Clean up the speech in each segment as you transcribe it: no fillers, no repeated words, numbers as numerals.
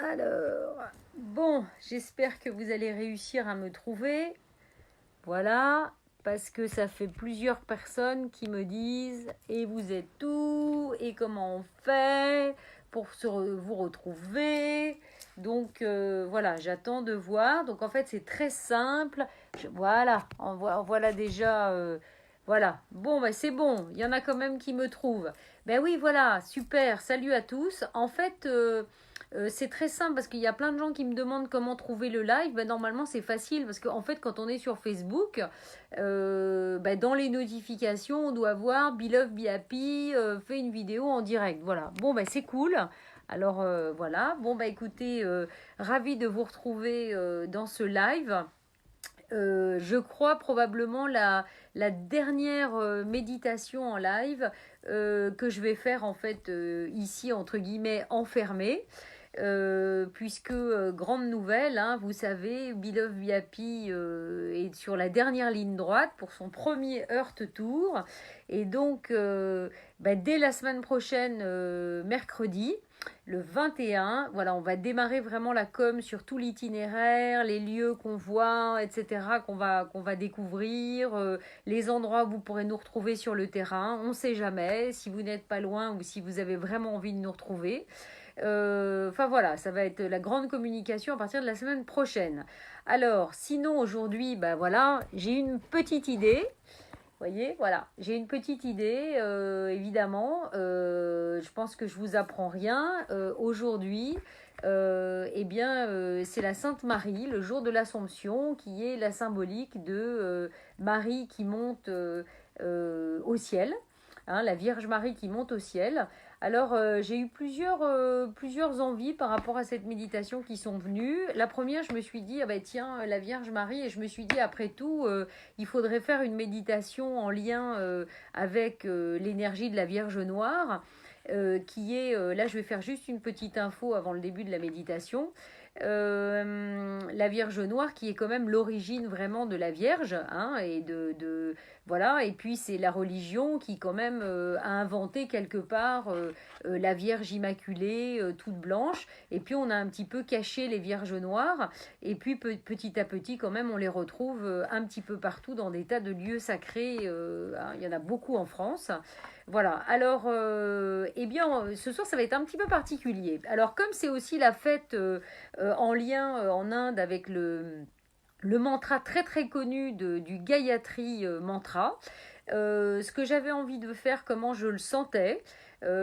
Alors, bon, j'espère que vous allez réussir à me trouver. Voilà, parce que ça fait plusieurs personnes qui me disent et vous êtes où et comment on fait pour vous retrouver. Donc voilà, j'attends de voir. Donc en fait, c'est très simple. Voilà, voilà déjà. Voilà, bon, bah, c'est bon, il y en a quand même qui me trouvent. Ben oui, voilà, super, salut à tous. En fait, c'est très simple parce qu'il y a plein de gens qui me demandent comment trouver le live. Ben, normalement, c'est facile parce qu'en fait, quand on est sur Facebook, ben, dans les notifications, on doit voir Beloved Be Happy fait une vidéo en direct. Voilà, bon, ben, c'est cool. Alors voilà, bon, bah écoutez, ravi de vous retrouver dans ce live. Je crois probablement la dernière méditation en live que je vais faire en fait ici entre guillemets enfermée. Puisque grande nouvelle, hein, vous savez, Beloved Be Happy est sur la dernière ligne droite pour son premier Earth Tour. Et donc, bah, dès la semaine prochaine, mercredi, le 21, voilà, on va démarrer vraiment la com sur tout l'itinéraire, les lieux qu'on voit, etc., qu'on va découvrir, les endroits où vous pourrez nous retrouver sur le terrain. On ne sait jamais si vous n'êtes pas loin ou si vous avez vraiment envie de nous retrouver. Enfin voilà, ça va être la grande communication à partir de la semaine prochaine. Alors, sinon aujourd'hui, bah voilà, j'ai une petite idée. Vous voyez, voilà, j'ai une petite idée, évidemment. Je pense que je vous apprends rien. Aujourd'hui, eh bien, c'est la Sainte Marie, le jour de l'Assomption, qui est la symbolique de Marie qui monte au ciel. Hein, la Vierge Marie qui monte au ciel. Alors, j'ai eu plusieurs envies par rapport à cette méditation qui sont venues. La première, je me suis dit, ah ben tiens, la Vierge Marie, et je me suis dit, après tout, il faudrait faire une méditation en lien avec l'énergie de la Vierge Noire, qui est, là je vais faire juste une petite info avant le début de la méditation. La Vierge Noire qui est quand même l'origine vraiment de la Vierge, hein, et voilà, et puis c'est la religion qui quand même a inventé quelque part la Vierge Immaculée toute blanche, et puis on a un petit peu caché les Vierges Noires, et puis petit à petit quand même on les retrouve un petit peu partout dans des tas de lieux sacrés, hein, il y en a beaucoup en France. Voilà, alors, eh bien, ce soir, ça va être un petit peu particulier. Alors, comme c'est aussi la fête en lien en Inde avec le mantra très très connu du Gayatri Mantra, ce que j'avais envie de faire, comment je le sentais,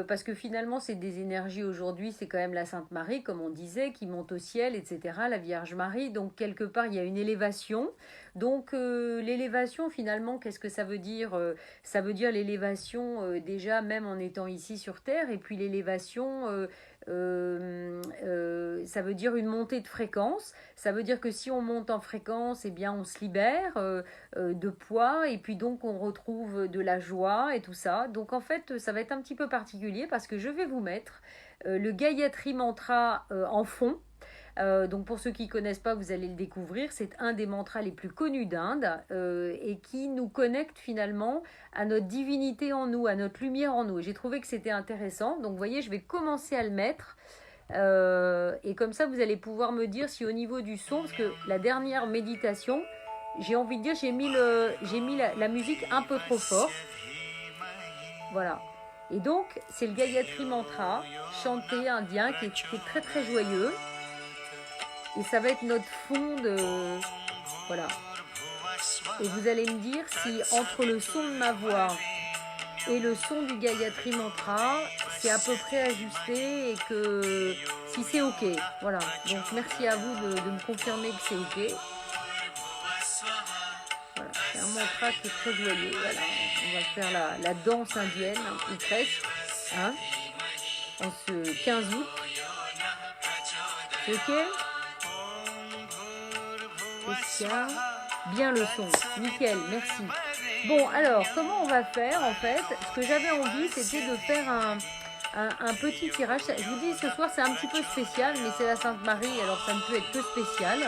parce que finalement c'est des énergies aujourd'hui, c'est quand même la Sainte Marie, comme on disait, qui monte au ciel, etc., la Vierge Marie, donc quelque part il y a une élévation. Donc l'élévation finalement, qu'est-ce que ça veut dire? Ça veut dire l'élévation déjà même en étant ici sur Terre, et puis l'élévation, ça veut dire une montée de fréquence. Ça veut dire que si on monte en fréquence, eh bien on se libère de poids, et puis donc on retrouve de la joie et tout ça. Donc en fait, ça va être un petit peu particulier parce que je vais vous mettre le Gayatri Mantra en fond. Donc pour ceux qui ne connaissent pas, vous allez le découvrir. C'est un des mantras les plus connus d'Inde et qui nous connecte finalement à notre divinité en nous, à notre lumière en nous. J'ai trouvé que c'était intéressant. Donc vous voyez, je vais commencer à le mettre. Et comme ça, vous allez pouvoir me dire si au niveau du son, parce que la dernière méditation, j'ai envie de dire, j'ai mis la musique un peu trop fort. Voilà. Et donc, c'est le Gayatri Mantra, chanté indien, qui est très très joyeux. Et ça va être notre fond de... Voilà. Et vous allez me dire si entre le son de ma voix et le son du Gayatri Mantra, c'est à peu près ajusté et que si c'est ok. Voilà. Donc merci à vous de me confirmer que c'est ok. Voilà. C'est un mantra qui est très joyeux. Voilà. On va faire la danse indienne, ou presque. Hein, en ce 15 août. C'est ok? Est-ce qu'il y a bien le son? Nickel, merci. Bon, alors, comment on va faire en fait? Ce que j'avais envie, c'était de faire un petit tirage. Je vous dis, ce soir, c'est un petit peu spécial, mais c'est la Sainte Marie, alors ça ne peut être que spécial.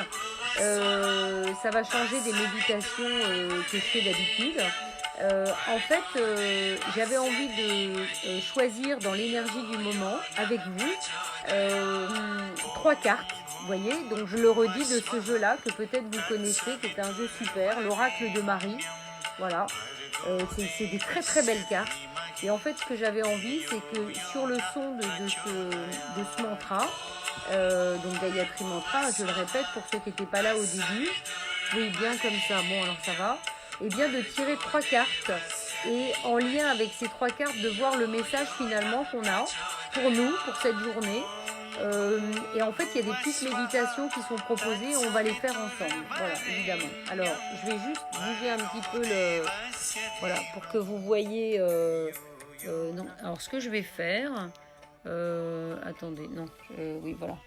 Ça va changer des méditations que je fais d'habitude. En fait, j'avais envie de choisir dans l'énergie du moment, avec vous, 3 cartes, vous voyez. Donc je le redis de ce jeu-là, que peut-être vous connaissez, qui est un jeu super, l'Oracle de Marie. Voilà, c'est des très très belles cartes. Et en fait, ce que j'avais envie, c'est que sur le son de ce mantra, donc Gayatri Mantra, je le répète pour ceux qui n'étaient pas là au début, oui, bien comme ça, bon alors ça va, et bien de tirer 3 cartes et en lien avec ces 3 cartes, de voir le message finalement qu'on a pour nous, pour cette journée. Et en fait, il y a des petites méditations qui sont proposées et on va les faire ensemble. Voilà, évidemment. Alors, je vais juste bouger un petit peu le... Voilà, pour que vous voyez... non. Alors, ce que je vais faire... attendez, non. Oui, voilà.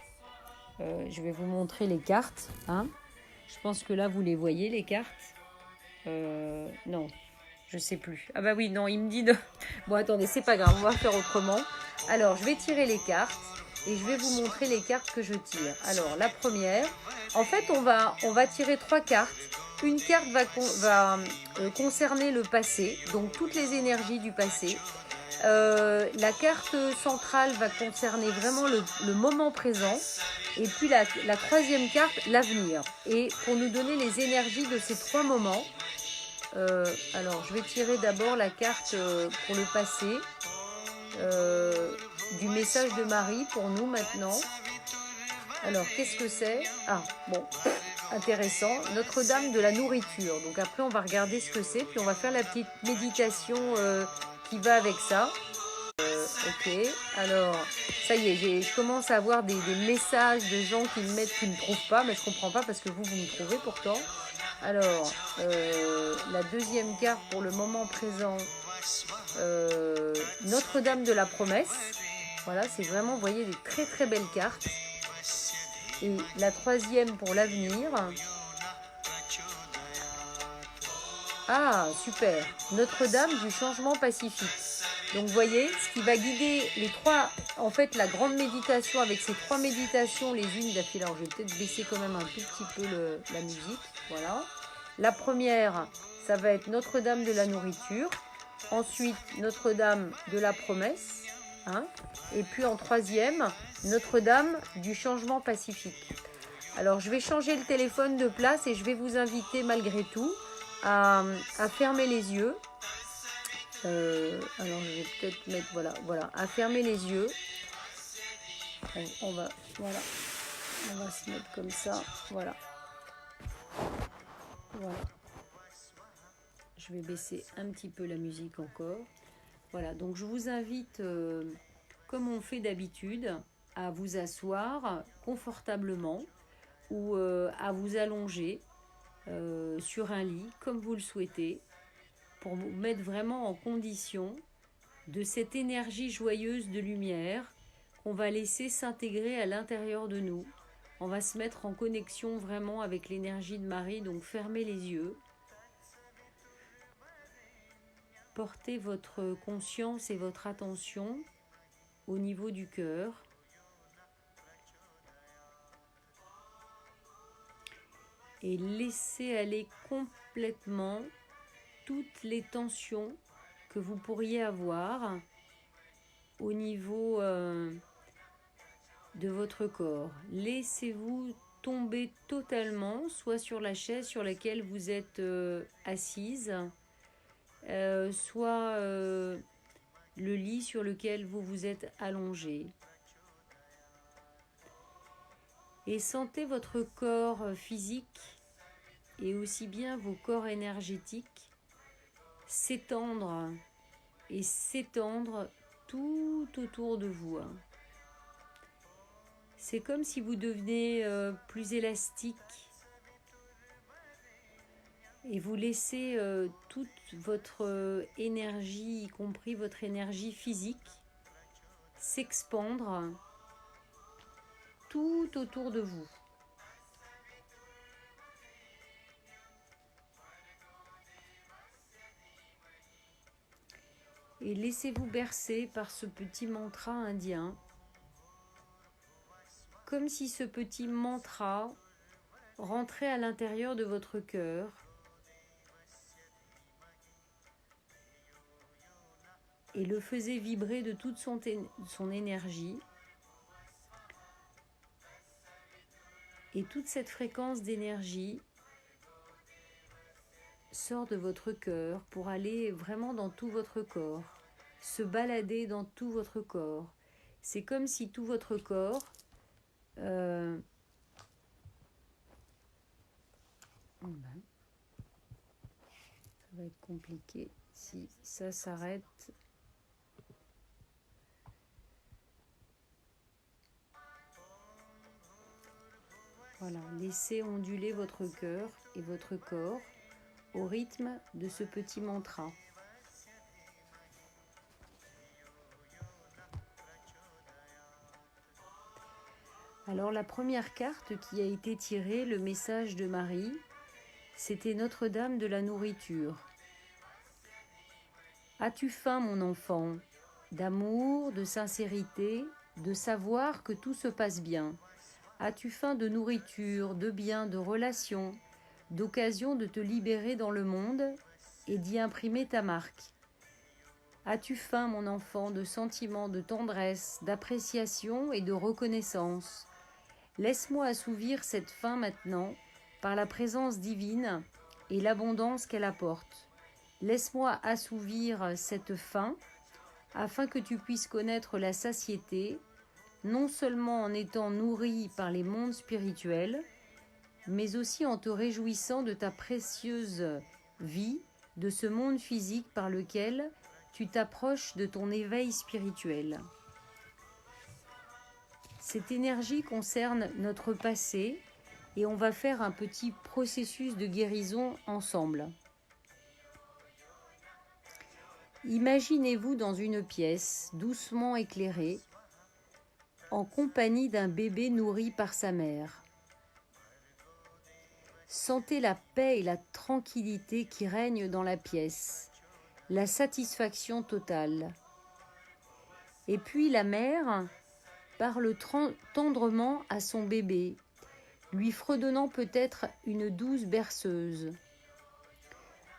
Je vais vous montrer les cartes. Hein. Je pense que là, vous les voyez, les cartes. Non, je sais plus. Ah bah oui, non, il me dit de... Bon, attendez, c'est pas grave, on va faire autrement. Alors, je vais tirer les cartes et je vais vous montrer les cartes que je tire. Alors, la première, en fait, on va tirer 3 cartes. Une carte va concerner le passé, donc toutes les énergies du passé. La carte centrale va concerner vraiment le moment présent. Et puis la 3e carte, l'avenir. Et pour nous donner les énergies de ces 3 moments, alors je vais tirer d'abord la carte pour le passé, du message de Marie pour nous maintenant. Alors qu'est-ce que c'est? Ah bon, intéressant, Notre-Dame de la nourriture. Donc après on va regarder ce que c'est, puis on va faire la petite méditation qui va avec ça. Ok, alors ça y est, je commence à avoir des messages de gens qui me mettent, qui ne me trouvent pas, mais je comprends pas parce que vous me trouvez pourtant. Alors, la 2e carte pour le moment présent, Notre-Dame de la Promesse. Voilà, c'est vraiment, vous voyez, des très très belles cartes. Et la 3e pour l'avenir. Ah, super, Notre-Dame du changement pacifique. Donc vous voyez, ce qui va guider les 3, en fait la grande méditation avec ces 3 méditations les unes d'affilée. Alors je vais peut-être baisser quand même un tout petit peu la musique, voilà. La première, ça va être Notre-Dame de la nourriture, ensuite Notre-Dame de la promesse, hein, et puis en 3e, Notre-Dame du changement pacifique. Alors je vais changer le téléphone de place et je vais vous inviter malgré tout à fermer les yeux. Alors je vais peut-être mettre, voilà, à fermer les yeux. On va se mettre comme ça, voilà. Je vais baisser un petit peu la musique encore. Voilà, donc je vous invite, comme on fait d'habitude, à vous asseoir confortablement ou à vous allonger sur un lit, comme vous le souhaitez, pour vous mettre vraiment en condition de cette énergie joyeuse de lumière qu'on va laisser s'intégrer à l'intérieur de nous. On va se mettre en connexion vraiment avec l'énergie de Marie, donc fermez les yeux. Portez votre conscience et votre attention au niveau du cœur. Et laissez aller complètement toutes les tensions que vous pourriez avoir au niveau de votre corps. Laissez-vous tomber totalement, soit sur la chaise sur laquelle vous êtes assise, soit le lit sur lequel vous vous êtes allongé. Et sentez votre corps physique et aussi bien vos corps énergétiques s'étendre et s'étendre tout autour de vous. C'est comme si vous devenez plus élastique et vous laissez toute votre énergie, y compris votre énergie physique, s'expandre tout autour de vous. Et laissez-vous bercer par ce petit mantra indien, comme si ce petit mantra rentrait à l'intérieur de votre cœur et le faisait vibrer de toute son énergie. Et toute cette fréquence d'énergie sort de votre cœur pour aller vraiment dans tout votre corps, se balader dans tout votre corps. C'est comme si tout votre corps ça va être compliqué si ça s'arrête. Voilà, laissez onduler votre cœur et votre corps au rythme de ce petit mantra. Alors la première carte qui a été tirée, le message de Marie, c'était Notre-Dame de la nourriture. As-tu faim, mon enfant, d'amour, de sincérité, de savoir que tout se passe bien? As-tu faim de nourriture, de biens, de relations, d'occasion de te libérer dans le monde et d'y imprimer ta marque? As-tu faim, mon enfant, de sentiments, de tendresse, d'appréciation et de reconnaissance? Laisse-moi assouvir cette faim maintenant par la présence divine et l'abondance qu'elle apporte. Laisse-moi assouvir cette faim afin que tu puisses connaître la satiété, non seulement en étant nourri par les mondes spirituels, mais aussi en te réjouissant de ta précieuse vie, de ce monde physique par lequel tu t'approches de ton éveil spirituel. Cette énergie concerne notre passé et on va faire un petit processus de guérison ensemble. Imaginez-vous dans une pièce doucement éclairée, en compagnie d'un bébé nourri par sa mère. Sentez la paix et la tranquillité qui règnent dans la pièce, la satisfaction totale. Et puis la mère parle tendrement à son bébé, lui fredonnant peut-être une douce berceuse.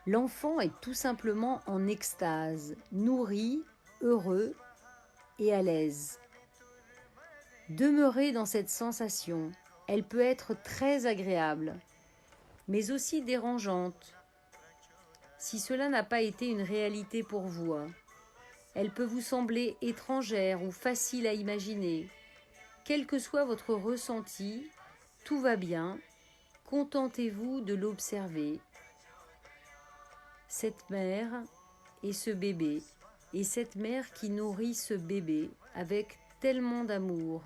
L'enfant est tout simplement en extase, nourri, heureux et à l'aise. Demeurez dans cette sensation, elle peut être très agréable, mais aussi dérangeante. Si cela n'a pas été une réalité pour vous, elle peut vous sembler étrangère ou facile à imaginer. Quel que soit votre ressenti, tout va bien, contentez-vous de l'observer. Cette mère et ce bébé, et cette mère qui nourrit ce bébé avec tellement d'amour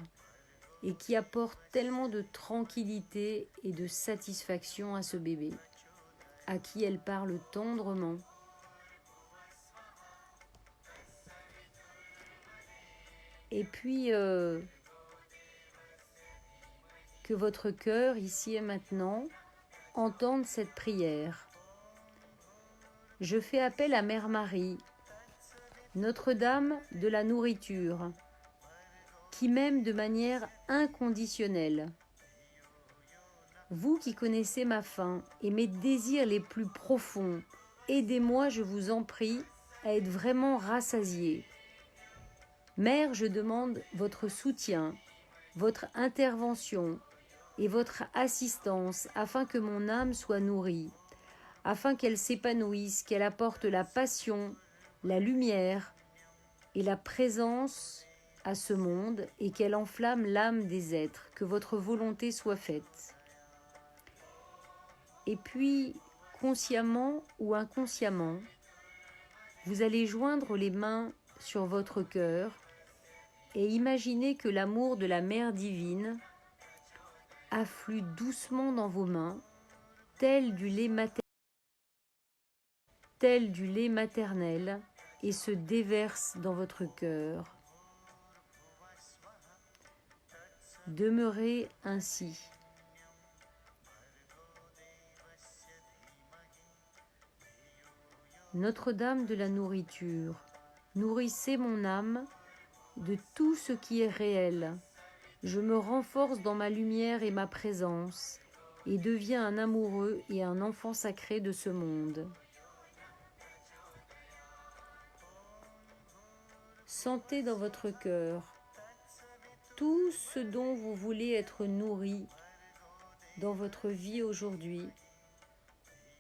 et qui apporte tellement de tranquillité et de satisfaction à ce bébé, à qui elle parle tendrement. Et puis, que votre cœur, ici et maintenant, entende cette prière. Je fais appel à Mère Marie, Notre-Dame de la nourriture, qui m'aime de manière inconditionnelle. Vous qui connaissez ma faim et mes désirs les plus profonds, aidez-moi, je vous en prie, à être vraiment rassasié. Mère, je demande votre soutien, votre intervention et votre assistance afin que mon âme soit nourrie, afin qu'elle s'épanouisse, qu'elle apporte la passion, la lumière et la présence à ce monde et qu'elle enflamme l'âme des êtres, que votre volonté soit faite. Et puis, consciemment ou inconsciemment, vous allez joindre les mains sur votre cœur et imaginer que l'amour de la Mère divine afflue doucement dans vos mains, tel du lait maternel, et se déverse dans votre cœur. Demeurez ainsi. Notre-Dame de la nourriture, nourrissez mon âme de tout ce qui est réel. Je me renforce dans ma lumière et ma présence et deviens un amoureux et un enfant sacré de ce monde. Sentez dans votre cœur tout ce dont vous voulez être nourri dans votre vie aujourd'hui.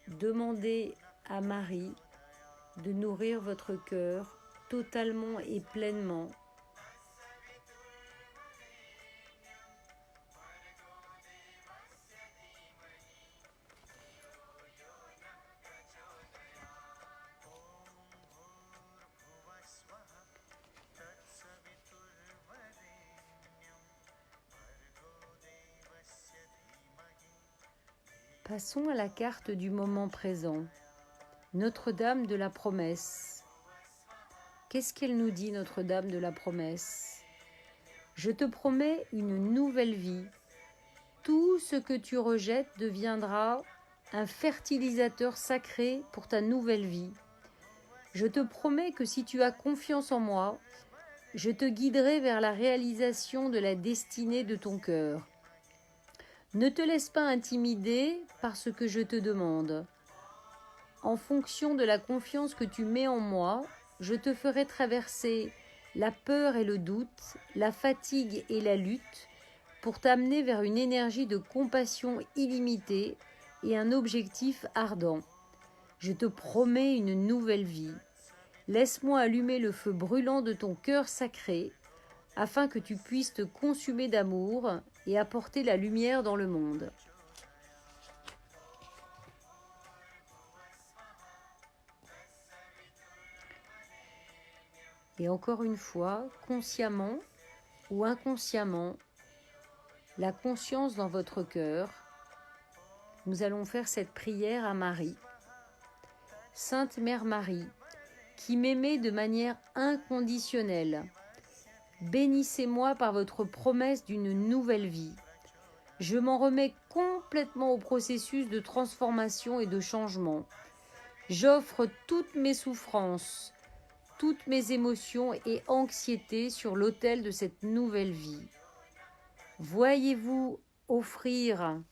Demandez à Marie de nourrir votre cœur totalement et pleinement. Passons à la carte du moment présent. Notre-Dame de la Promesse. Qu'est-ce qu'elle nous dit, Notre-Dame de la Promesse? Je te promets une nouvelle vie. Tout ce que tu rejettes deviendra un fertilisateur sacré pour ta nouvelle vie. Je te promets que si tu as confiance en moi, je te guiderai vers la réalisation de la destinée de ton cœur. Ne te laisse pas intimider par ce que je te demande. En fonction de la confiance que tu mets en moi, je te ferai traverser la peur et le doute, la fatigue et la lutte, pour t'amener vers une énergie de compassion illimitée et un objectif ardent. Je te promets une nouvelle vie. Laisse-moi allumer le feu brûlant de ton cœur sacré, afin que tu puisses te consumer d'amour et apporter la lumière dans le monde. Et encore une fois, consciemment ou inconsciemment, la conscience dans votre cœur, nous allons faire cette prière à Marie. Sainte Mère Marie, qui m'aimez de manière inconditionnelle, bénissez-moi par votre promesse d'une nouvelle vie. Je m'en remets complètement au processus de transformation et de changement. J'offre toutes mes souffrances, toutes mes émotions et anxiétés sur l'autel de cette nouvelle vie. Voyez-vous offrir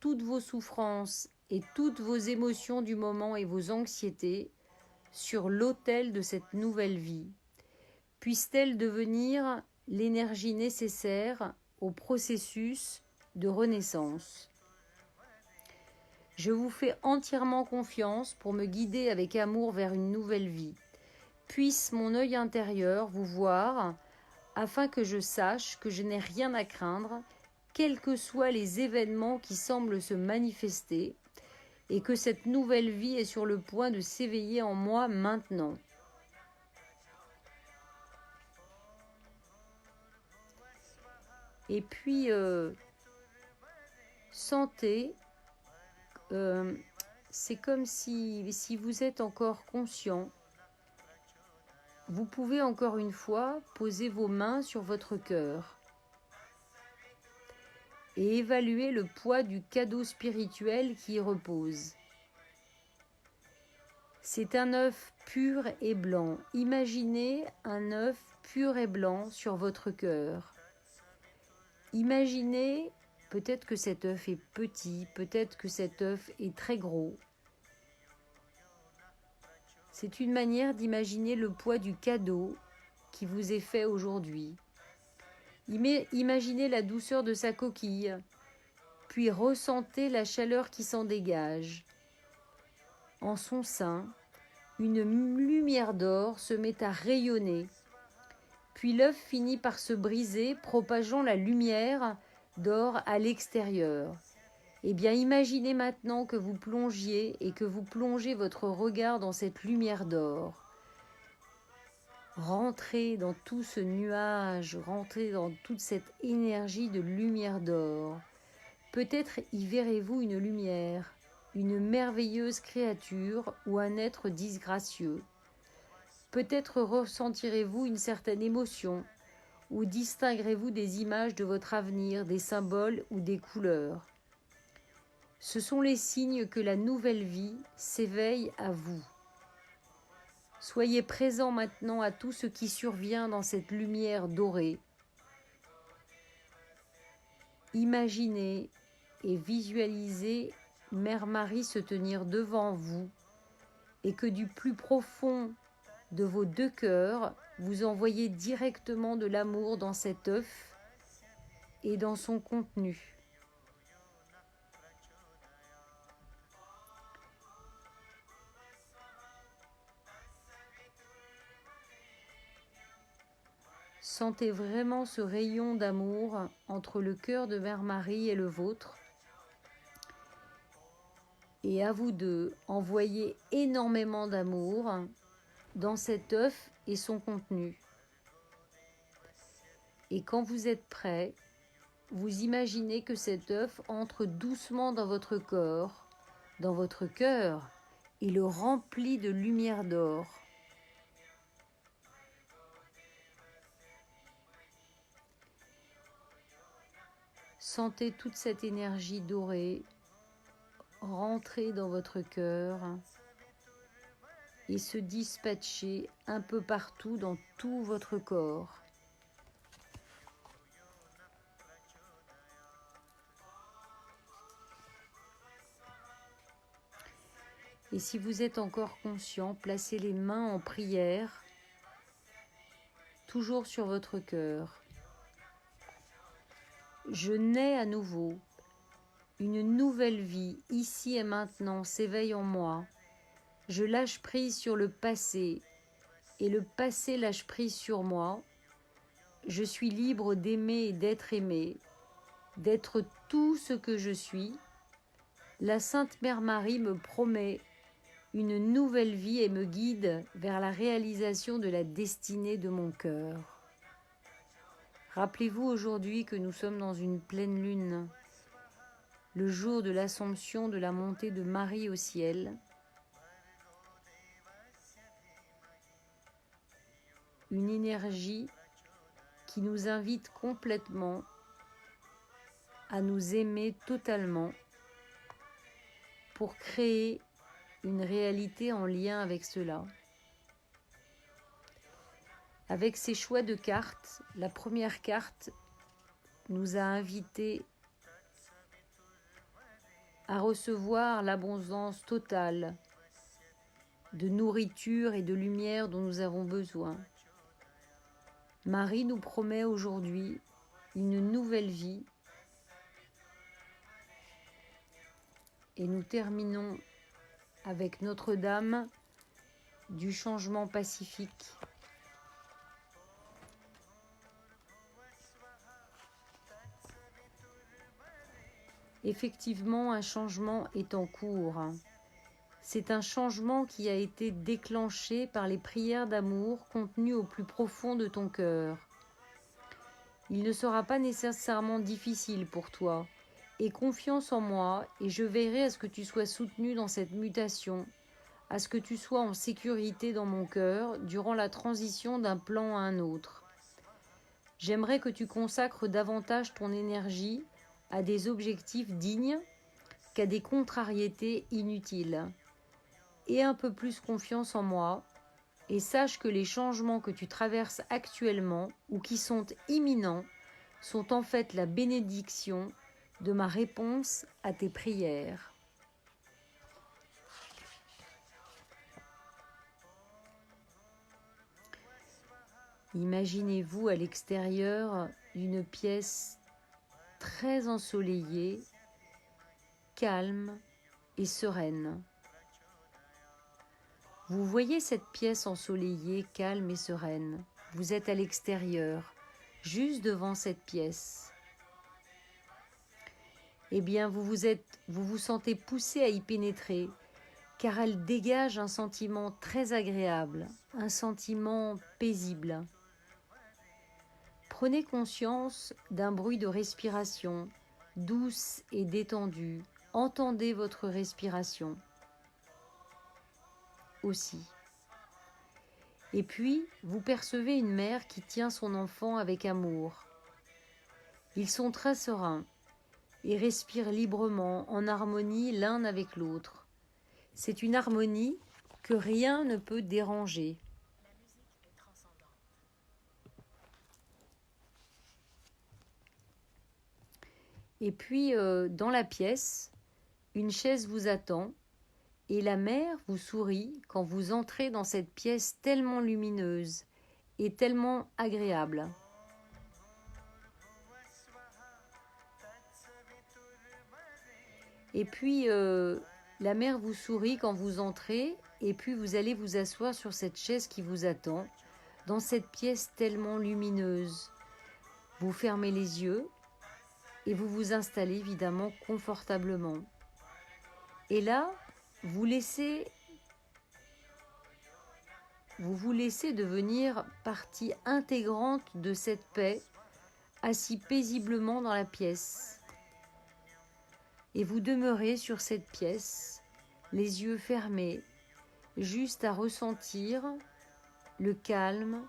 toutes vos souffrances et toutes vos émotions du moment et vos anxiétés sur l'autel de cette nouvelle vie. Puisse-t-elle devenir l'énergie nécessaire au processus de renaissance. Je vous fais entièrement confiance pour me guider avec amour vers une nouvelle vie. Puisse mon œil intérieur vous voir, afin que je sache que je n'ai rien à craindre, quels que soient les événements qui semblent se manifester, et que cette nouvelle vie est sur le point de s'éveiller en moi maintenant. Et puis, sentez, c'est comme si vous êtes encore conscient, vous pouvez encore une fois poser vos mains sur votre cœur et évaluer le poids du cadeau spirituel qui y repose. C'est un œuf pur et blanc. Imaginez un œuf pur et blanc sur votre cœur. Imaginez, peut-être que cet œuf est petit, peut-être que cet œuf est très gros. C'est une manière d'imaginer le poids du cadeau qui vous est fait aujourd'hui. Imaginez la douceur de sa coquille, puis ressentez la chaleur qui s'en dégage. En son sein, une lumière d'or se met à rayonner, puis l'œuf finit par se briser, propageant la lumière d'or à l'extérieur. Eh bien, imaginez maintenant que vous plongiez et que vous plongez votre regard dans cette lumière d'or. Rentrez dans tout ce nuage, rentrez dans toute cette énergie de lumière d'or. Peut-être y verrez-vous une lumière, une merveilleuse créature ou un être disgracieux. Peut-être ressentirez-vous une certaine émotion ou distinguerez-vous des images de votre avenir, des symboles ou des couleurs. Ce sont les signes que la nouvelle vie s'éveille à vous. Soyez présent maintenant à tout ce qui survient dans cette lumière dorée. Imaginez et visualisez Mère Marie se tenir devant vous et que du plus profond de vos deux cœurs, vous envoyez directement de l'amour dans cet œuf et dans son contenu. Sentez vraiment ce rayon d'amour entre le cœur de Mère Marie et le vôtre. Et à vous deux, envoyez énormément d'amour dans cet œuf et son contenu. Et quand vous êtes prêts, vous imaginez que cet œuf entre doucement dans votre corps, dans votre cœur, et le remplit de lumière d'or. Sentez toute cette énergie dorée rentrer dans votre cœur et se dispatcher un peu partout dans tout votre corps. Et si vous êtes encore conscient, placez les mains en prière, toujours sur votre cœur. Je nais à nouveau. Une nouvelle vie, ici et maintenant, s'éveille en moi. Je lâche prise sur le passé, et le passé lâche prise sur moi. Je suis libre d'aimer et d'être aimé, d'être tout ce que je suis. La Sainte Mère Marie me promet une nouvelle vie et me guide vers la réalisation de la destinée de mon cœur. Rappelez-vous aujourd'hui que nous sommes dans une pleine lune, le jour de l'Assomption de la montée de Marie au ciel. Une énergie qui nous invite complètement à nous aimer totalement pour créer une réalité en lien avec cela. Avec ces choix de cartes, la première carte nous a invités à recevoir l'abondance totale de nourriture et de lumière dont nous avons besoin. Marie nous promet aujourd'hui une nouvelle vie et nous terminons avec Notre-Dame du changement pacifique. Effectivement, un changement est en cours. C'est un changement qui a été déclenché par les prières d'amour contenues au plus profond de ton cœur. Il ne sera pas nécessairement difficile pour toi. Aie confiance en moi et je veillerai à ce que tu sois soutenu dans cette mutation, à ce que tu sois en sécurité dans mon cœur durant la transition d'un plan à un autre. J'aimerais que tu consacres davantage ton énergie à des objectifs dignes qu'à des contrariétés inutiles. Aie un peu plus confiance en moi et sache que les changements que tu traverses actuellement ou qui sont imminents sont en fait la bénédiction de ma réponse à tes prières. Imaginez-vous à l'extérieur d'une pièce très ensoleillée, calme et sereine. Vous voyez cette pièce ensoleillée, calme et sereine. Vous êtes à l'extérieur, juste devant cette pièce. Eh bien, vous vous sentez poussé à y pénétrer, car elle dégage un sentiment très agréable, un sentiment paisible. Prenez conscience d'un bruit de respiration, douce et détendue. Entendez votre respiration aussi. Et puis, vous percevez une mère qui tient son enfant avec amour. Ils sont très sereins et respirent librement, en harmonie l'un avec l'autre. C'est une harmonie que rien ne peut déranger. Et puis, dans la pièce, une chaise vous attend Et la mer vous sourit quand vous entrez dans cette pièce tellement lumineuse et tellement agréable. Et puis, la mer vous sourit quand vous entrez, et puis vous allez vous asseoir sur cette chaise qui vous attend, dans cette pièce tellement lumineuse. Vous fermez les yeux et vous vous installez évidemment confortablement. Et là, vous vous laissez devenir partie intégrante de cette paix, assis paisiblement dans la pièce. Et vous demeurez sur cette pièce, les yeux fermés, juste à ressentir le calme,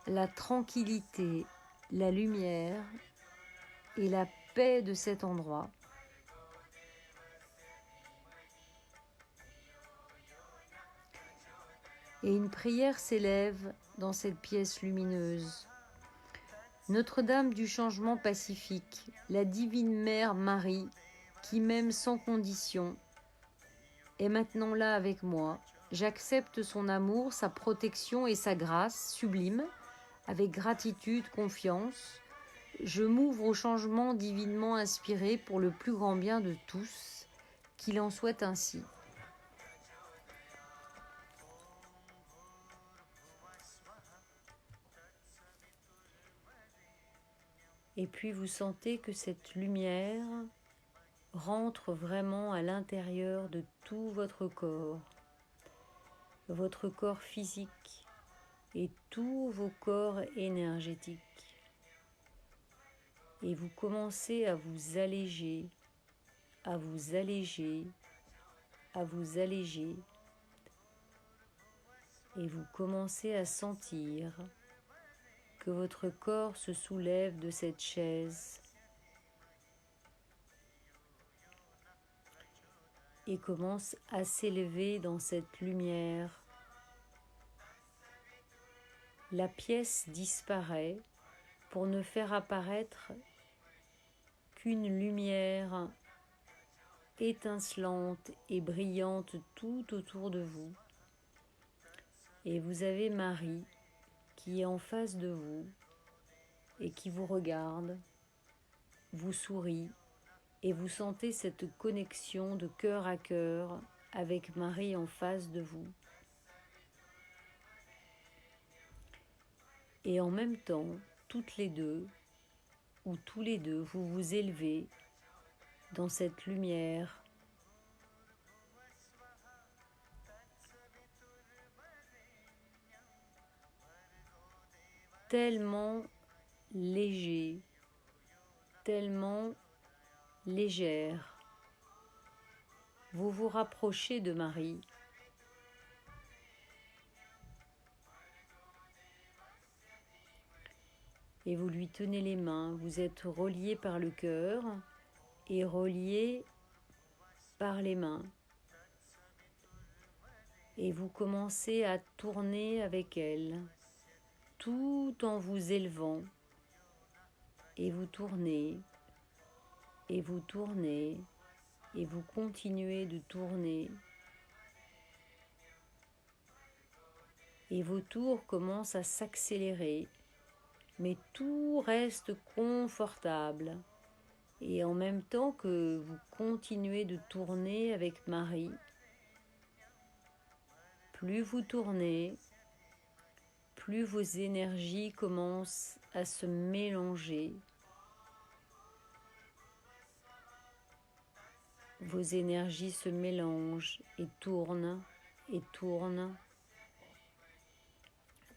la tranquillité, la lumière et la paix de cet endroit. Et une prière s'élève dans cette pièce lumineuse. Notre-Dame du changement pacifique, la divine Mère Marie, qui m'aime sans condition, est maintenant là avec moi. J'accepte son amour, sa protection et sa grâce sublime, avec gratitude, confiance. Je m'ouvre au changement divinement inspiré pour le plus grand bien de tous, qu'il en soit ainsi. Et puis vous sentez que cette lumière rentre vraiment à l'intérieur de tout votre corps physique et tous vos corps énergétiques. Et vous commencez à vous alléger, à vous alléger, à vous alléger. Et vous commencez à sentir que votre corps se soulève de cette chaise et commence à s'élever dans cette lumière. La pièce disparaît pour ne faire apparaître qu'une lumière étincelante et brillante tout autour de vous. Et vous avez Marie qui est en face de vous et qui vous regarde, vous sourit, et vous sentez cette connexion de cœur à cœur avec Marie en face de vous. Et en même temps, toutes les deux, ou tous les deux, vous vous élevez dans cette lumière tellement léger, tellement légère. Vous vous rapprochez de Marie. Et vous lui tenez les mains. Vous êtes reliés par le cœur et reliés par les mains. Et vous commencez à tourner avec elle, tout en vous élevant. Et vous tournez, et vous tournez, et vous continuez de tourner. Et vos tours commencent à s'accélérer, mais tout reste confortable. Et en même temps que vous continuez de tourner avec Marie, plus vous tournez, plus vos énergies commencent à se mélanger. Vos énergies se mélangent et tournent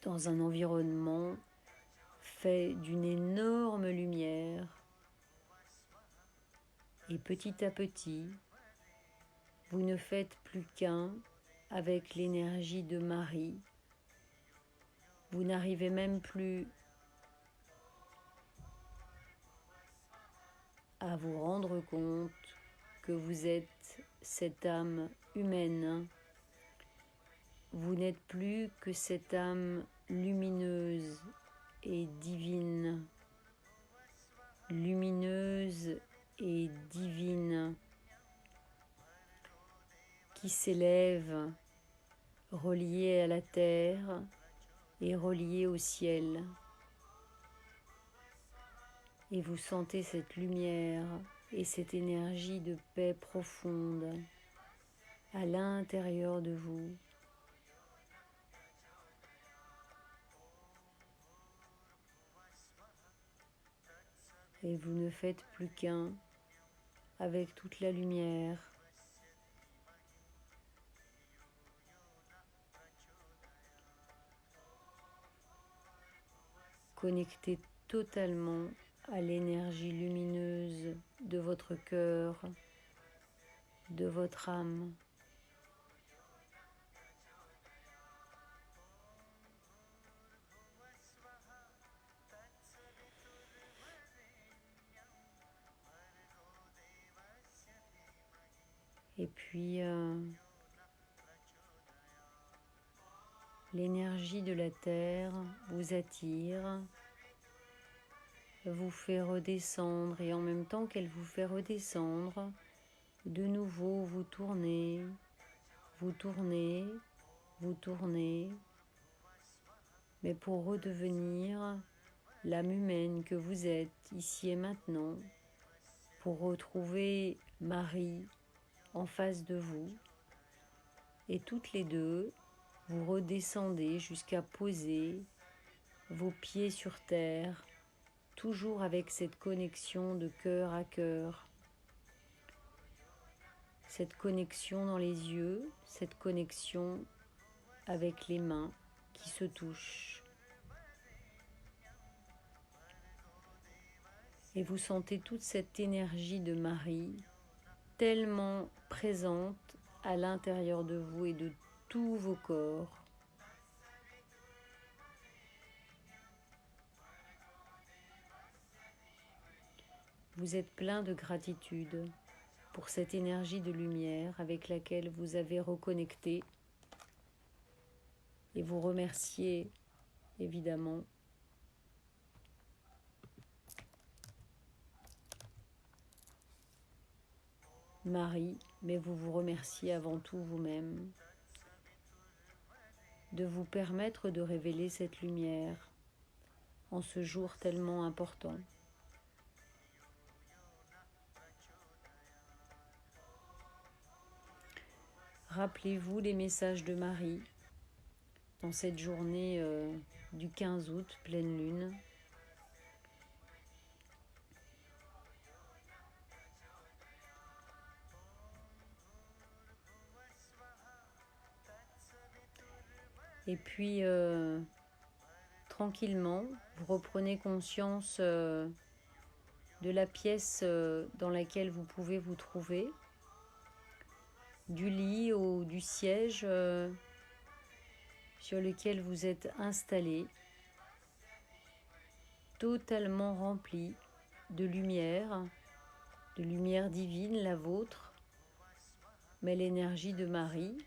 dans un environnement fait d'une énorme lumière. Et petit à petit, vous ne faites plus qu'un avec l'énergie de Marie. Vous n'arrivez même plus à vous rendre compte que vous êtes cette âme humaine. Vous n'êtes plus que cette âme lumineuse et divine. Lumineuse et divine, qui s'élève, relié à la terre et relié au ciel. Et vous sentez cette lumière et cette énergie de paix profonde à l'intérieur de vous. Et vous ne faites plus qu'un avec toute la lumière. Connecté totalement à l'énergie lumineuse de votre cœur, de votre âme. Et puis, l'énergie de la terre vous attire, vous fait redescendre et en même temps qu'elle vous fait redescendre, de nouveau vous tournez, vous tournez, vous tournez, mais pour redevenir l'âme humaine que vous êtes ici et maintenant, pour retrouver Marie en face de vous, et toutes les deux, vous redescendez jusqu'à poser vos pieds sur terre, toujours avec cette connexion de cœur à cœur, cette connexion dans les yeux, cette connexion avec les mains qui se touchent. Et vous sentez toute cette énergie de Marie tellement présente à l'intérieur de vous et de tous vos corps. Vous êtes plein de gratitude pour cette énergie de lumière avec laquelle vous avez reconnecté et vous remerciez évidemment Marie, mais vous vous remerciez avant tout vous-même de vous permettre de révéler cette lumière en ce jour tellement important. Rappelez-vous les messages de Marie dans cette journée du 15 août, pleine lune. Et puis, tranquillement, vous reprenez conscience de la pièce dans laquelle vous pouvez vous trouver, du lit ou du siège sur lequel vous êtes installé, totalement rempli de lumière divine, la vôtre, mais l'énergie de Marie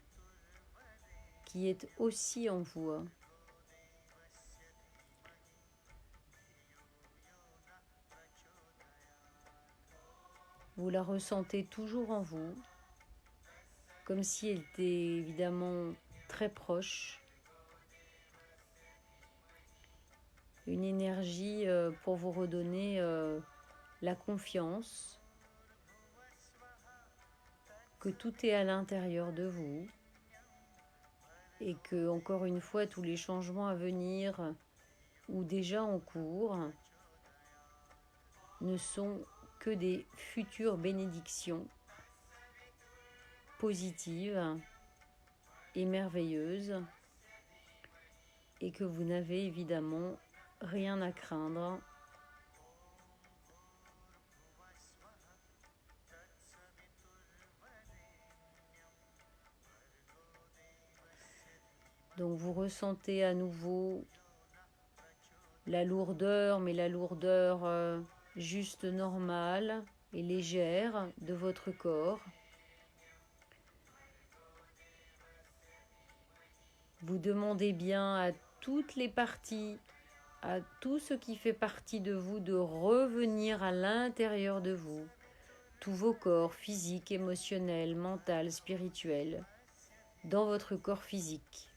qui est aussi en vous. Vous la ressentez toujours en vous, comme si elle était évidemment très proche. Une énergie pour vous redonner la confiance que tout est à l'intérieur de vous et que, encore une fois, tous les changements à venir ou déjà en cours ne sont que des futures bénédictions positives et merveilleuses et que vous n'avez évidemment rien à craindre. Donc vous ressentez à nouveau la lourdeur, mais la lourdeur juste normale et légère de votre corps. Vous demandez bien à toutes les parties, à tout ce qui fait partie de vous, de revenir à l'intérieur de vous, tous vos corps, physiques, émotionnels, mental, spirituels, dans votre corps physique,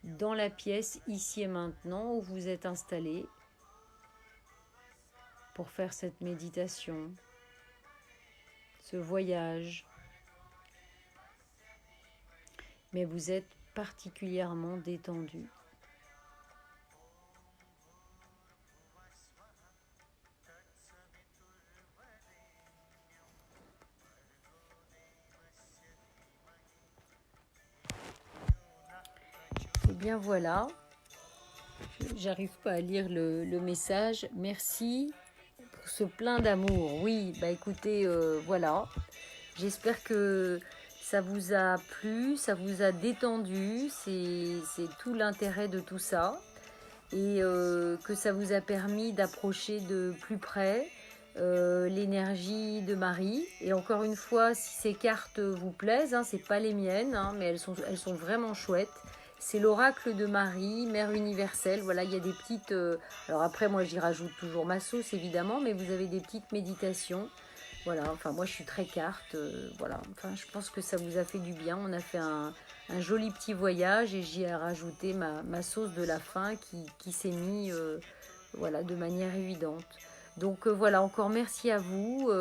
dans la pièce ici et maintenant où vous êtes installé pour faire cette méditation, ce voyage. Mais vous êtes particulièrement détendu. Et bien voilà, j'arrive pas à lire le message. Merci pour ce plein d'amour. Oui, bah écoutez, voilà. J'espère que ça vous a plu, ça vous a détendu. C'est tout l'intérêt de tout ça. Et que ça vous a permis d'approcher de plus près l'énergie de Marie. Et encore une fois, si ces cartes vous plaisent, hein, c'est pas les miennes, hein, mais elles sont vraiment chouettes. C'est l'oracle de Marie, Mère universelle. Voilà, il y a des petites... alors après, moi, j'y rajoute toujours ma sauce, évidemment, mais vous avez des petites méditations. Voilà, enfin, moi, je suis très carte. Voilà, enfin, je pense que ça vous a fait du bien. On a fait un joli petit voyage et j'y ai rajouté ma sauce de la fin qui s'est mise voilà, de manière évidente. Donc, voilà, encore merci à vous.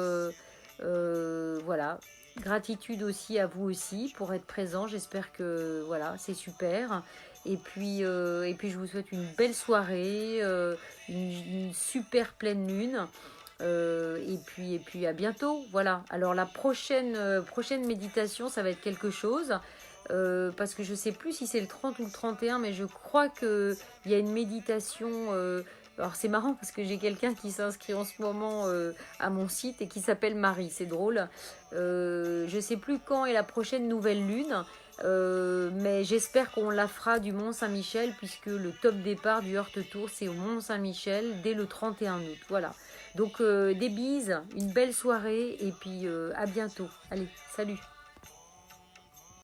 Voilà, gratitude aussi à vous aussi pour être présent. J'espère que voilà, c'est super. Et puis je vous souhaite une belle soirée, une super pleine lune. Et puis à bientôt. Voilà. Alors la prochaine méditation, ça va être quelque chose. Parce que je ne sais plus si c'est le 30 ou le 31, mais je crois qu'il y a une méditation. Alors c'est marrant parce que j'ai quelqu'un qui s'inscrit en ce moment à mon site et qui s'appelle Marie, c'est drôle. Je ne sais plus quand est la prochaine nouvelle lune, mais j'espère qu'on la fera du Mont Saint-Michel puisque le top départ du Heurte Tour c'est au Mont Saint-Michel dès le 31 août. Voilà. Donc des bises, une belle soirée et puis à bientôt. Allez, salut.